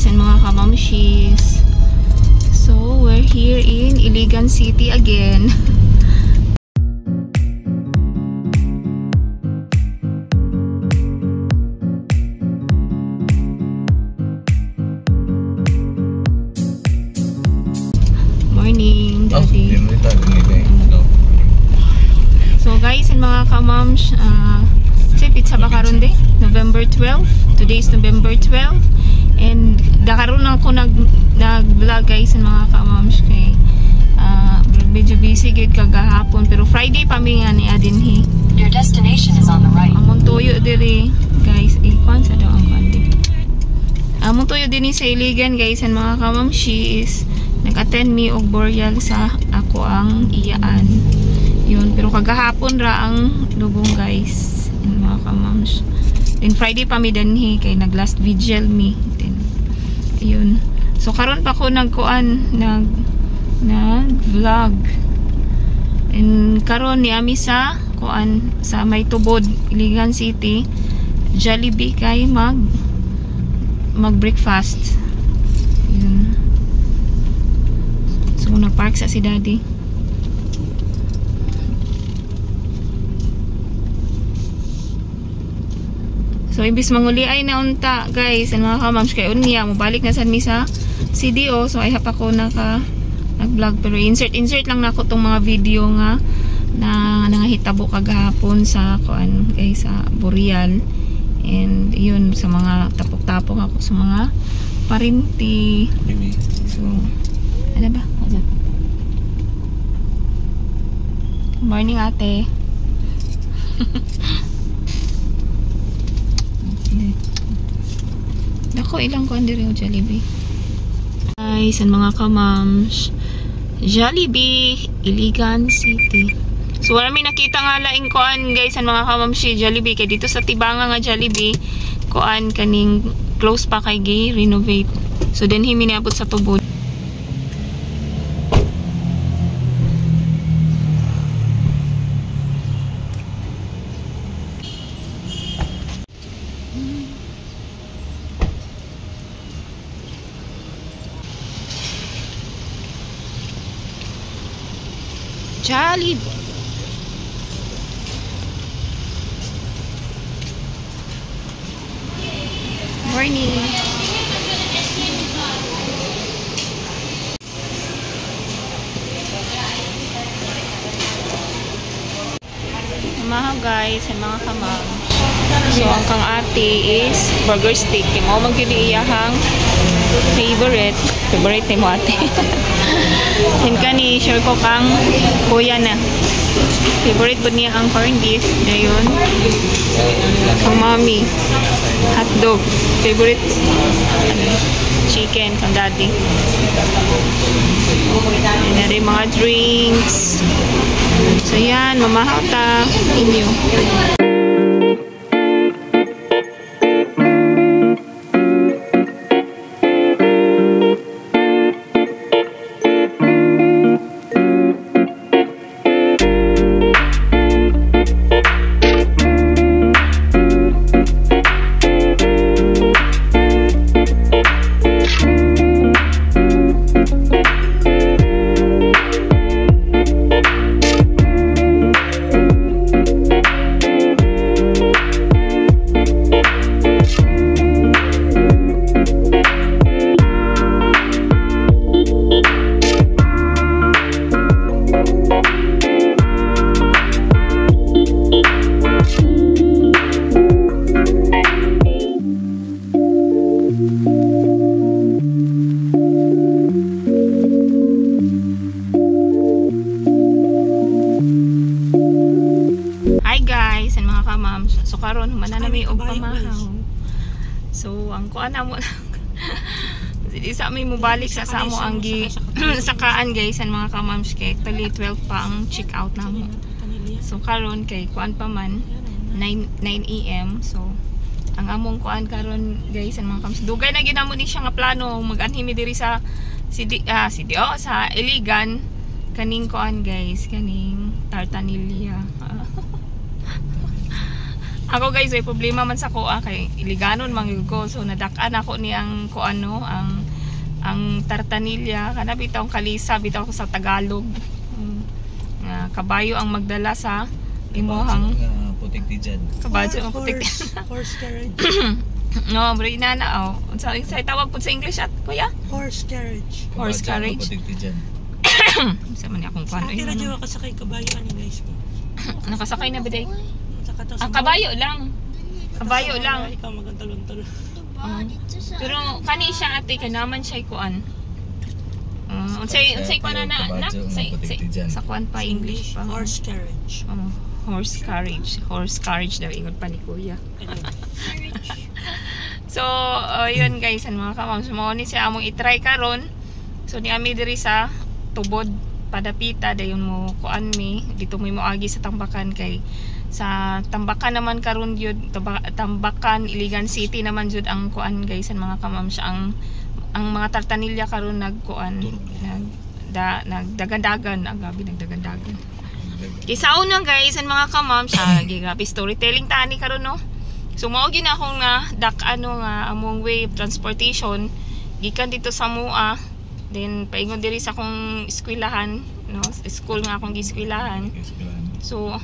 guys and mga kamamshis. So we're here in Iligan City again. Morning, Daddy. So guys and mga kamams, pizza ba karon din? November 12. Today is November 12. And dakaroon ako nag-vlog guys and mga kamams kay medyo busy gid kagahapon pero Friday pa mi nga ni adinhi. Your destination is on the right. Among tuyo diri guys, ikon sa daw ang kandi. Among tuyo dinhi sa Iligan guys and mga kamams, she is nag-attend mi og burial sa ako ang iyaan. Yun, pero kagahapon ra ang lubong guys and mga kamams. Then Friday pa mi danhi kay nag last vigil mi. Then yun. So karon pa ko nag-vlog. And karon ni ami sa kuan sa may tubod Iligan City. Jollibee kay mag breakfast. Yun. So nagpark sa si Daddy. So imbis manguli ay naunta guys and mga kamams kay unya mobalik na sad mi sa CDO. So ay hapa ko nag-vlog pero insert lang nako tong mga video nga na nangahitabo kagahapon sa kuan guys sa burial. And yun sa mga tapok-tapok ako sa mga parinti. So ano ba? Morning ate. Dako ilang kuan diri o Jollibee. Guys, and mga kamams, Jollibee, Iligan City. So wala mi nakita nga laing kuan guys and mga kamams si Jollibee kay dito sa Tibanga nga Jollibee kuan kaning close pa kay gi-renovate. So then himi niabot sa tubod. Jollibee. Morning. Mahal guys, and mga kamam. So ang kang ate is burger steak. Mo magyudi iyahang favorite ni mo ate. And kani sure ko kang kuya na. Favorite po niya ang corned beef. Ngayon, ang mommy hotdog. Favorite chicken kang daddy. And na rin mga drinks. So yan, mamahal ta inyo. So karon humana na may og pamahaw. So ang kuan amo di sa may mobalik sa samo ang gi sakaan guys ang mga kamams kay tali 12 pa ang check out namo. So karon kay kuan pa man 9 AM. So ang among kuan karon guys ang mga kamams dugay na ginamo ni siya nga plano mag-anhimi diri sa CDO sa Iligan kaning kuan guys kaning Tartanilla. Ako guys, may problema man sa kuha kay iliganon mangyud ko. So nadak-an ako ni ang kuano, ang tartanilya kana bitaw kalisa bitaw ko sa Tagalog. Kabayo ang magdala sa imuhang putik tijan. Kabayo ang putik. Horse carriage. No, bro inana Unsa sa tawag pud sa English at kuya? Horse carriage. Horse carriage. Putik tijan. Sa man akong kuano Kira diwa ka sakay kabayo ani guys. Nakasakay na biday. Ang kabayo lang. Kabayo lang. Ikaw magantalon-talon. Pero kani siya ate kanaman siya kuan. Unsay kuan na sa kuan pa English pa. Horse carriage. Horse carriage. Horse carriage daw ingon pa ni kuya. So, yun guys, mga kamam. So, mo ni siya among i-try karon. So, ni ami diri sa tubod padapita dayon mo kuan mi dito mo agi sa Tambakan kay sa Tambakan naman karon gyud Tambakan Iligan City naman jud ang kuan guys mga kamam siya ang mga tartanilya karon nagkuan nagdagandagan agabi nagdagandagan isa una guys mga kamam siya grabe storytelling tani karon no. So mao gyud akong nga among way of transportation gikan dito sa Mua. Then paingon diri sa akong eskwelahan, no? School nga akong giskwelahan. So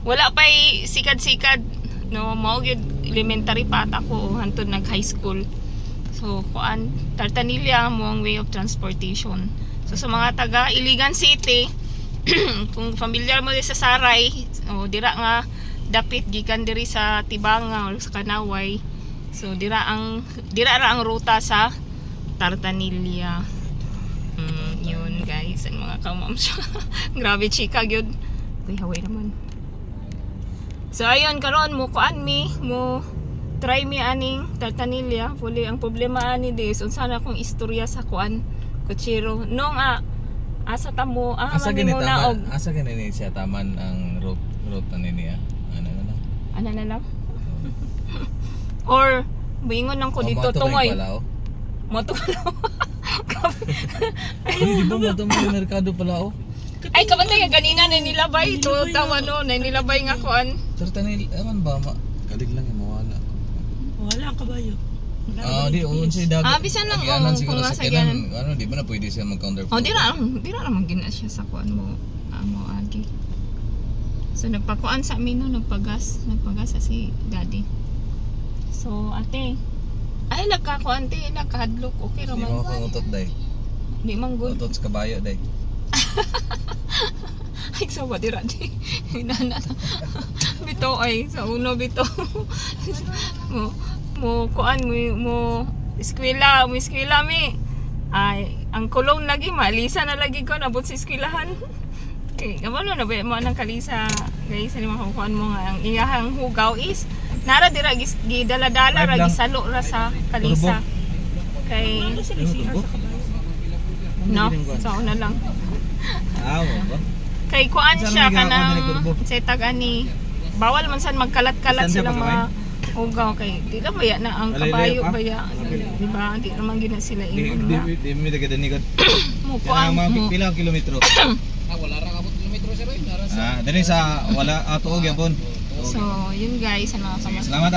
wala pay sikad-sikad, no? Mao gyud elementary pa ako hantod nag high school. So kuan tartanilya mo ang way of transportation. So sa mga taga Iligan City, kung familiar mo di sa Saray, dira nga dapit gikan diri sa Tibanga or sa Kanaway. So dira ra ang ruta sa Tartanilya. Yun guys, ang mga kamams. Grabe chika gyud. Uy, haway naman. So ayun karon mo kuan mi mo try mi aning tartanilya. Puli ang problema ani dis unsa na akong istorya sa kuan kutsiro. Nung asa tamo asa gani siya taman ang route na niya. Ano na lang? Or bingon nang ko dito tumoy. Moto Ay, di ba mo merkado pala Ay, kabantay nga ganina na nilabay. Ito, tama no, na nilabay nga kuan. Tartanil, eman ba kalig lang yung mawala. Wala ang kabayo. Di unsay dagat. Bisan lang kung nasa ganan. Ano, di ba na pwede siya mag-counter? Di ra naman gina siya sa kuan mo agi. So nagpakuan sa amin no, nagpagas sa si daddy. So ate, ay nagkakuan te, nagkahadlok, okay raman. Di mo akong utot day. Di man good. Utot sa kabayo day. Ay, sa ba dira di? Hinana. Bito ay, sa uno bito. mo kuan mo eskwela mi. Ay, ang kulong lagi malisa na lagi ko nabot sa eskwelahan. Okay, kamano na ba mo nang kalisa guys, ani makukuan mo nga ang iyahang hugaw is nara dira gidala-dala ra gisalo ra sa kalisa. Kay no, sa una lang. Kay kuan siya kanang sa tag-ani bawal man san magkalat-kalat silang mga hugaw kay di na baya na ang kabayo baya di ba di naman gina sila ingon nga di mi dagadani mo kuan mo pila kilometro wala ra kabot kilometro sir dali sa wala tuog yapon. So yun guys sa mga kamas salamat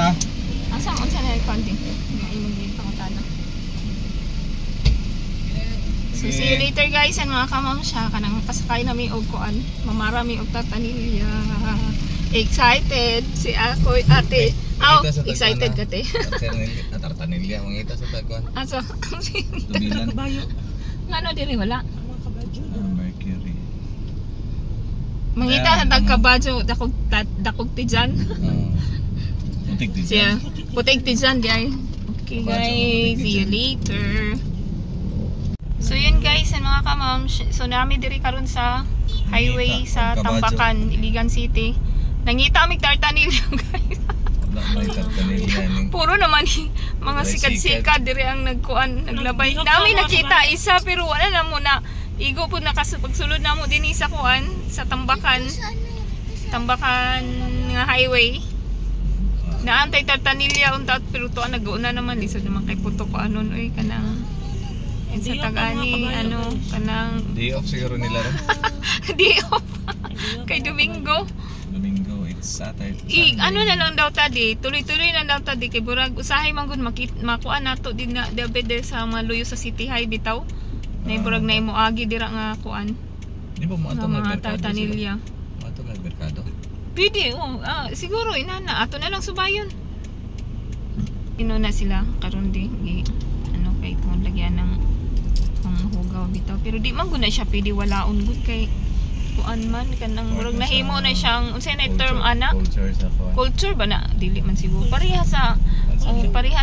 asa unsa na konti imong pangutana. So see you later guys and mga kamam siya kanang pasakay na mi og kuan mamara mi og tartanilya. Excited si ako ate. Excited ka te. Tartanilya mangita sa tagkuan. Asa Tubilan. Ngano diri wala. Mercury. Mangita sa tagkabadyo dakog tijan. Putik tijan. Putik tijan di ay. Okay guys, see you later. So yun guys, mga kamam, so nami diri karon sa highway sa Tambakan, Iligan City. Nangita mi tartanilya guys. Puro naman mga sikat-sikat diri ang nagkuan, naglabay. Dami nakita isa pero wala na mo na igo po nakapagsulod na mo din sa kuan sa Tambakan nga highway. Naantay tartanilya unta pero to nag-una naman lisod naman kay puto ko anon oy kanang sa tagani kanang day off siguro nila ron. Day off kay Domingo Ano na lang daw tadi, tuloy-tuloy na daw tadi kay burag usahay man gud makuha nato din na dapat sa mga luyo sa City High bitaw. Na burag na imo agi dira nga kuan. Di ba mo ato mga tartanilya. Ato merkado. Pwede, siguro inana ato na lang subayon. Na sila karon di ano kay tungod lagyan ng hugaw bitaw pero di man gud na siya pwede walaon gud kay kuan man kanang murag nahimo na siyang unsay na term ana culture ba na dili man siguro pareha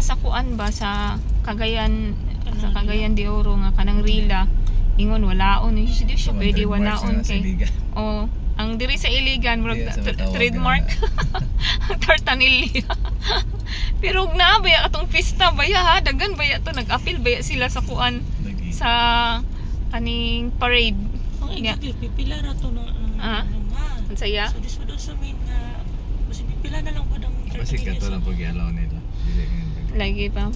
sa kuan ba sa Cagayan de Oro nga kanang Rila ingon walaon di siya pwede walaon kay ang diri sa Iligan murag trademark ang tartanilya. Pero na baya atong pista baya ha dagan baya to nag-appeal baya sila sa kuan sa kaning parade. Pipila ra to na. Ang saya. So this would also mean na mas pipila na lang po ng Basi ka to lang pagyalaw nila. Lagi pa.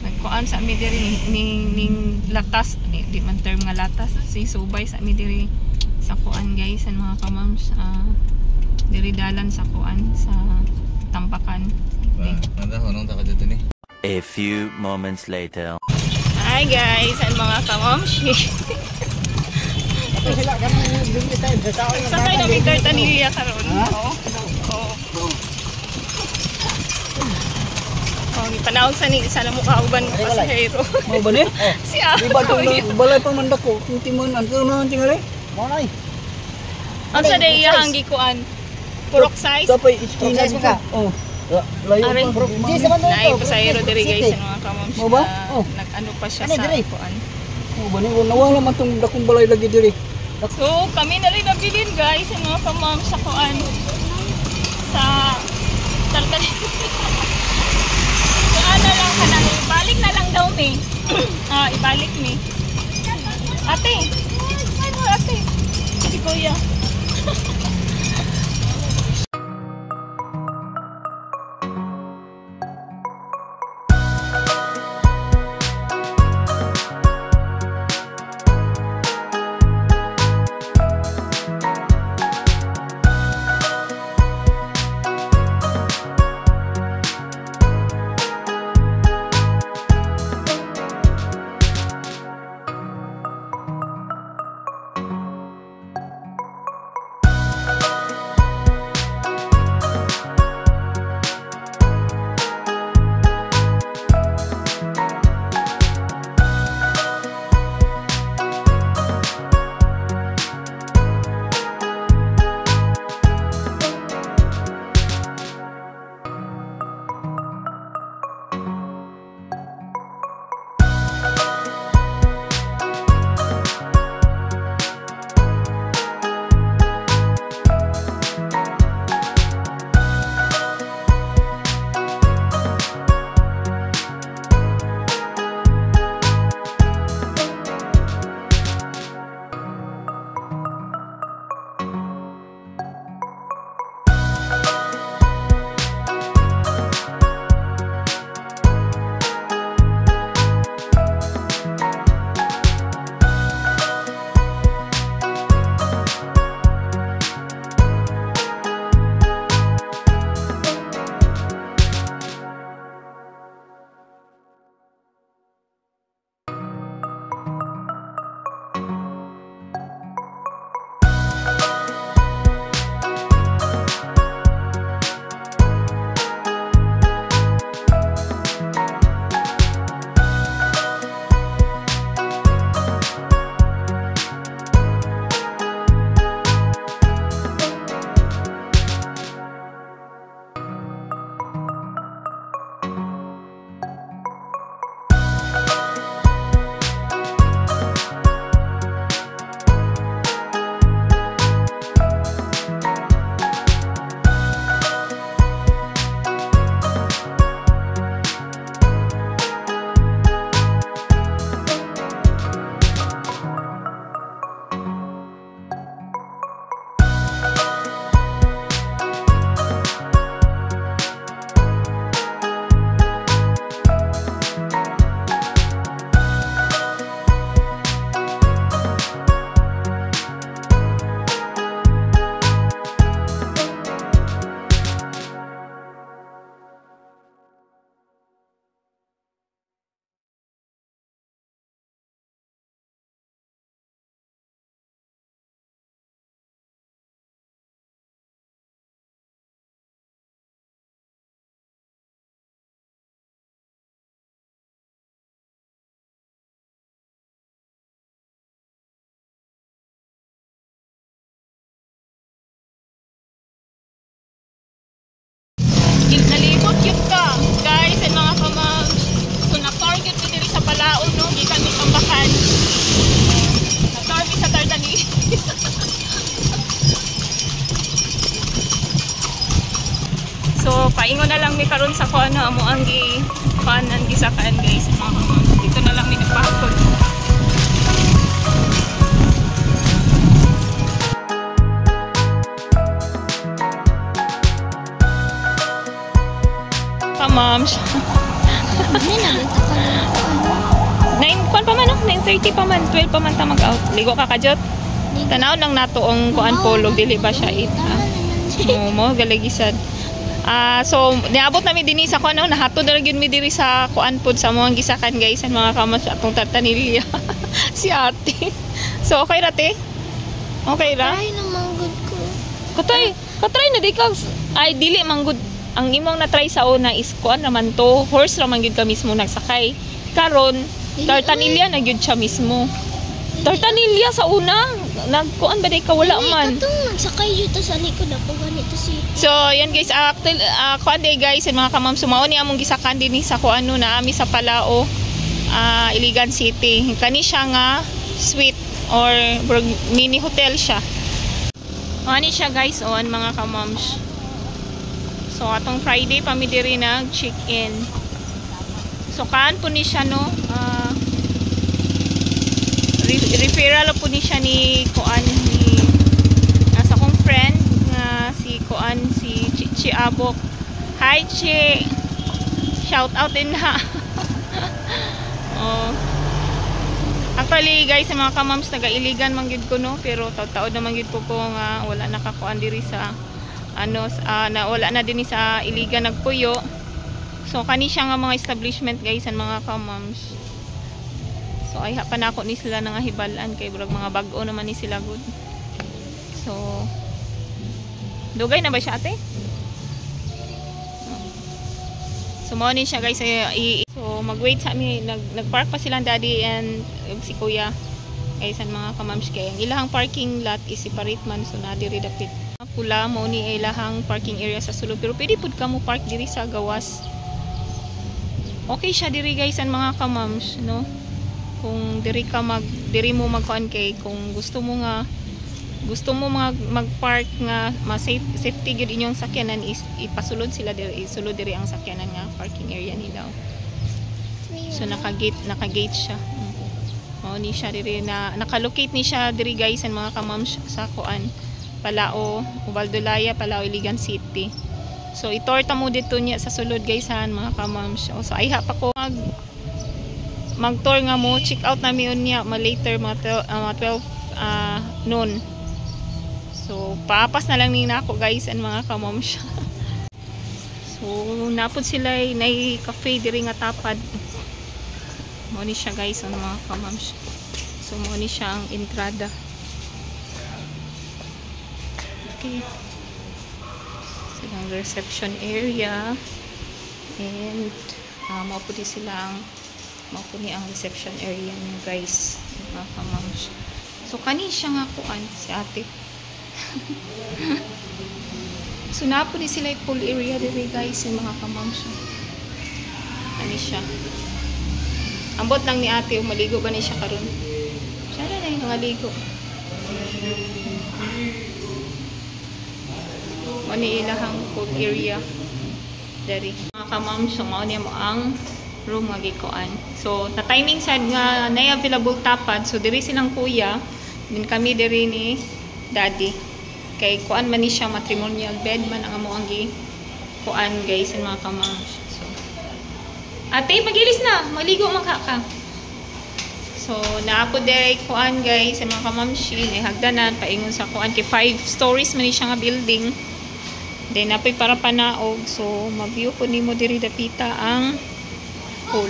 Nagkuan sa mi diri ning latas di man term nga latas si subay sa mi diri sa kuan guys ang mga kamams diri dalan sa kuan sa Tampakan. Nanda honong ta ka dito ni. A few moments later. Hi guys, ang mga kamams. Sakay na may tartanilya karon. Panahon sa ni sana mo kauban mo pasahero. Mo ba ni? Siya. Di ba balay pa man dako kung timon ang kuno tingali. Mo nay. Ang sa day hanggi kuan. Purok size. Tapay iskina ka. Oh. Layo pa. Nay pasahero diri guys ang mga kamams. Mo ba? Nag-ano pa siya sa kuan. Mo ba ni nawala man tong dakong balay lagi diri. So, kami na rin nabilin guys, yung mga kamams sa kuan. Sa tartanilya. So, ano lang ka nang ibalik na lang daw mi. Ibalik mi. Ate. Ano ate? Si kuya. Nalibot yun ka. Guys, and mga kamam. So, na-target mi diri sa Palaon, no? Gikan mi Tambakan. Na-target sa Tartani. So, paingon na lang mi karon sa kuan na amo ang panan gisakaan guys. Mga kamam. Dito na lang mi nagpahapon. Moms. 9 pa man, no? 9:30 pa man, 12 pa man ta mag-out. Ligo ka kajot. Tanaw lang nato ang kuan polo dili ba siya mo galagisad. So niabot na mi dinhi sa kuan, no? Nahatod na gyud mi diri sa kuan pod sa mga gisakan guys, ang mga kamas atong tartanilya. Si ate. So okay ra te? Okay ra? Ay naman good ko. Katry na di ka ay dili man good. Ang imong na-try sa una is kuan naman to, horse raman gyud ka mismo nagsakay. Karon, tartanilya na gyud siya mismo. Tartanilya sa una, nagkuan ba day ka wala man. Katong nagsakay jud ta sa likod ako ganito si. So, yan guys, kuan day guys, and mga kamam, sumao ni among gisakan dinhi sa kuan no na ami sa Palao, Iligan City. Kani siya nga suite or mini hotel siya. Ani siya guys, on mga kamams. So, atong Friday pa mi diri nag-check-in. So, kaan po ni siya, no? Referral po ni siya ni Kuan, ni nasa kong friend, si Kuan, si Chi Abok. Hi, Chi! Shout out din ha! Actually, guys, sa mga kamams, taga-Iligan manggid ko, no? Pero taod-taod na manggid po ko nga wala nakakuan diri sa na wala na din sa Iligan nagpuyo. So kani siya nga mga establishment guys ang mga kamams. So ay pa na ako ni sila nga hibalan kay burag mga bag-o naman ni sila good. So dugay na ba siya ate? So mo ni siya guys. So mag-wait sa mi nag-park pa silang daddy and si kuya guys ang mga kamams kay ang ilahang parking lot is separate man so na diri dapit. Pula mo ni ilahang parking area sa sulod pero pwede pud ka mo park diri sa gawas. Okay siya diri guys ang mga kamams, no? Kung diri diri mo magkuan kay kung gusto mo mag-park nga safety gyud inyong sakyanan is ipasulod sila diri, isulod diri ang sakyanan nga parking area nila. So naka-gate siya. Mao ni siya diri na naka-locate ni siya diri guys ang mga kamams sa kuan Palao, Ubaldolaya, Palao, Iligan City. So itorta mo dito niya sa sulod guys han mga kamams. So ay pa ko mag-tour nga mo, check out namin niya later mga 12 noon. So papas na lang ni nako guys ang mga kamams. So napod sila nay cafe diri nga tapad. Mo ni siya guys ang mga kamams. So mo ni siya ang entrada. Okay. Silang reception area and maupo ni ang reception area niya guys mga kamams. So kani siya nga kuan si ate. So napo ni sila pool area diri guys yung mga kamams. Kani siya. Ambot lang ni ate maligo ba ni siya karon? Siya na yung maligo. Ni ilahang pool area dari mga kamams. So mao niya mo ang room nga gikuan. So na timing sad nga nay available tapad so diri silang kuya din kami diri ni daddy kay kuan man ni siya matrimonial bed man ang amo ang kuan guys mga kamams. So ate magilis na maligo man ka. So naapo diri kuan guys mga kamams ni hagdanan paingon sa kuan kay 5 stories man ni siya nga building. Then napoy para panaog so mag-view ko nimo diri dapita ang pool.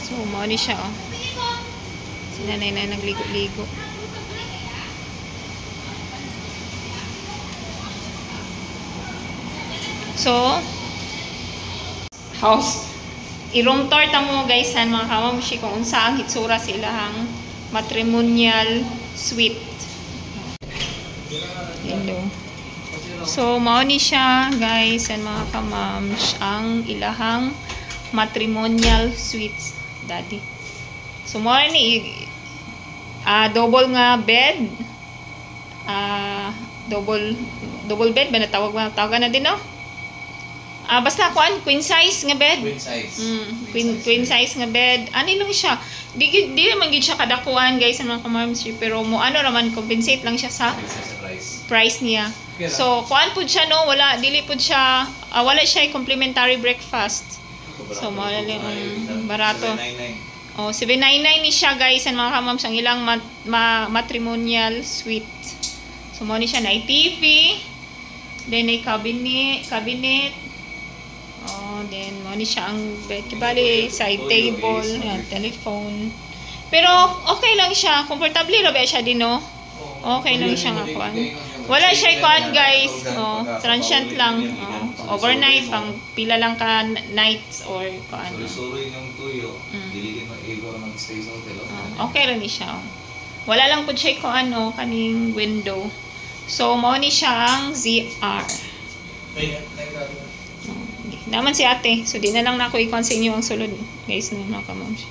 So mao ni siya oh. Si nanay na nagligo-ligo. So house i-room tour ta mo guys han mga kamamshi kung unsa ang hitsura sa ilahang matrimonial suite. Hello. So mao ni siya guys and mga kamams ang ilahang matrimonial suites daddy. So mao ni double nga bed. Double bed ba tawagan na din no? Basta kuan queen size nga bed. Queen size. Queen size nga bed. Ano lang siya? Di man gid siya kadakuan guys ang mga kamams pero mo ano raman compensate lang siya sa price niya. So kuan pud siya no, dili pud siya wala siya complimentary breakfast. So mao lang barato. Oh, 799 ni siya guys ang mga kamams ang ilang matrimonial suite. So mao ni siya na TV, then ay cabinet. Oh, then mo ni siya ang bed, kibali side table, yan, telephone. Pero okay lang siya, comfortable ra ba siya din no? Okay lang siya nga kuan. Wala siya kuan guys. Oh, transient lang. Oh, overnight pang pila lang ka nights or kuan. Suroy ng tuyo. Dili mo ego mag-stay sa hotel. Okay ra ni siya. Wala lang pud siya kuan kaning window. So mao ni siya ang ZR. Naman si ate. So, di na lang na ako i-con sa inyo ang sulod. Guys, no, mga kamams.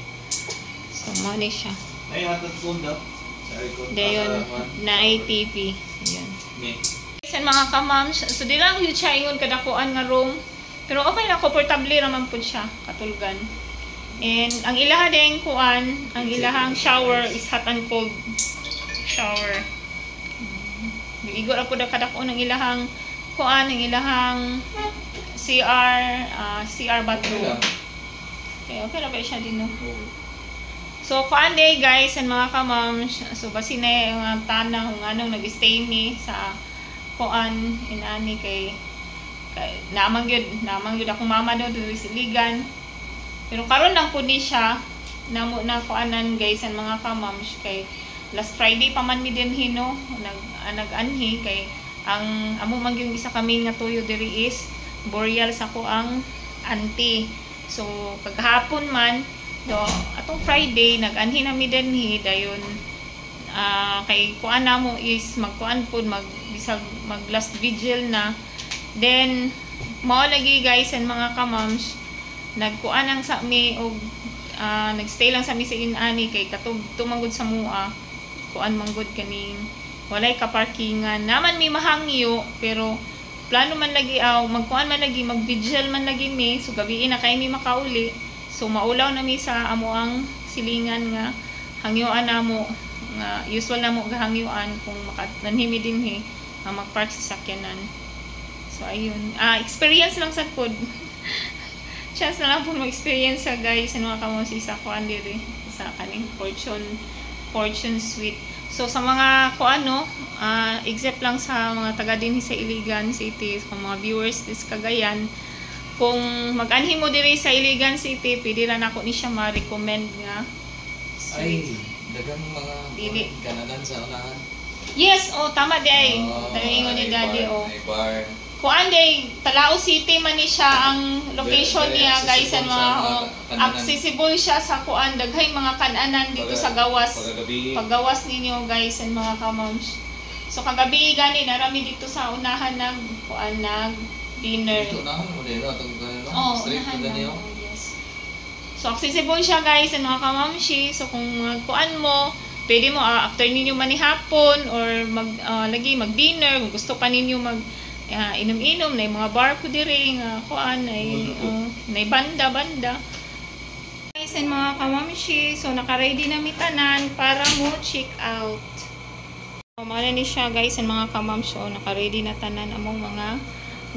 So, money siya. Ay, hatod kunda. Dayon, na ITV. Ayan. Guys, mga kamams. So, di lang yun siya yun kadakuan nga room. Pero okay na, comfortable naman po siya. Katulgan. And, ang ilaha din kuan, ang ilahang shower is hot and cold shower. Igor ako na kadakuan ng ilahang kuan, ng ilahang CR bathroom. Okay na ba siya din no? So, kuan day guys and mga kamams. So, basi na yung tanang kung anong nag-stay mi sa kuan inani kay namang yun akong mama daw doon sa Ligan. Pero karon lang po ni siya na kuanan guys and mga kamams kay last Friday pa man mi din hino nag-anhi kay ang amo man yung isa kami nga tuyo diri is burial sa ko ang auntie. So kagahapon man do atong Friday nag-anhi na mi dinhi dayon kay kuan namo is magkuan pud mag last vigil na. Then mao lagi guys and mga kamams nagkuan ang sa mi og nagstay lang sa mi sa inani kay tumangod sa mua kuan manggod kaning walay ka parkingan naman mi mahangyo pero plano man lagi magkuan man lagi mag-vigil man lagi mi so gabi na kay mi makauli so maulaw na mi sa amo ang silingan nga hangyoan namo nga usual namo gahangyoan kung nanhimi dinhi nga magpark sa sakyanan. So ayun experience lang sad pod chance na lang po mag-experience sa guys ano mga kamosi sa kuan diri sa kaning fortune suite. So sa mga except lang sa mga taga dinhi sa Iligan City, sa mga viewers dis Cagayan, kung mag-anhi mo diri sa Iligan City, pwede ra nako ni siya ma-recommend nga. Ay, dagang mga dili kananan sa unahan. Yes, tama di ay. Talingon ni daddy bar. Kuan day Talao City man ni siya ang location niya guys and mga accessible siya sa kuan daghay mga kananan dito sa gawas. Paggawas ninyo guys and mga kamams. So kagabi gani narami dito sa unahan ng kuan dinner. Dito unahan mo dito atong street ko niyo. Yes. So accessible siya guys and mga kamamshi. So kung kuan mo pwede mo after ninyo man ni hapon or mag-dinner kung gusto pa ninyo inom-inom na mga bar ko diri nga kuan ay banda guys and mga kamamshi. So naka-ready na mi tanan para mo check out. So mala ni siya guys and mga kamamshi. So naka-ready na tanan among mga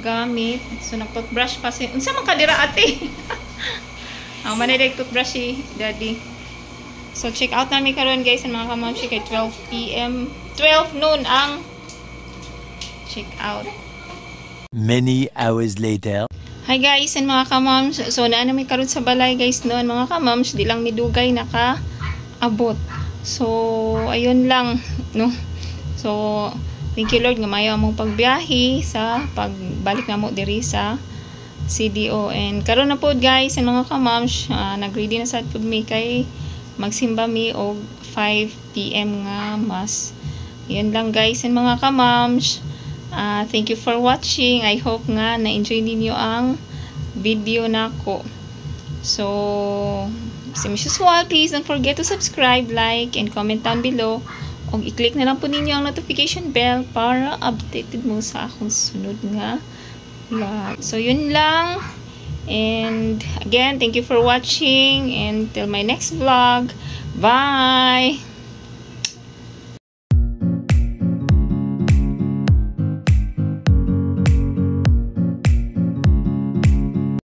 gamit. So nag-toothbrush pa unsa man kadira ate? Ang manay toothbrush si daddy. So check out namin karon guys and mga kamamshi kay 12 noon ang check out. Many hours later. Hi guys and mga kamams. So naano mi karon sa balay guys noon mga kamams, di lang midugay naka-abot. So ayun lang no. So thank you Lord nga mayo among pagbiyahe sa pagbalik namo diri sa CDO. And karon na pod guys and mga kamams, nag-ready na sad pod mi kay magsimba mi og 5 PM nga mas. Yan lang guys and mga kamams. Thank you for watching. I hope nga na-enjoy ninyo ang video nako. So, same as usual, please don't forget to subscribe, like, and comment down below. O i-click na lang po ninyo ang notification bell para updated mo sa akong sunod nga vlog. So, yun lang. And again, thank you for watching. And till my next vlog. Bye!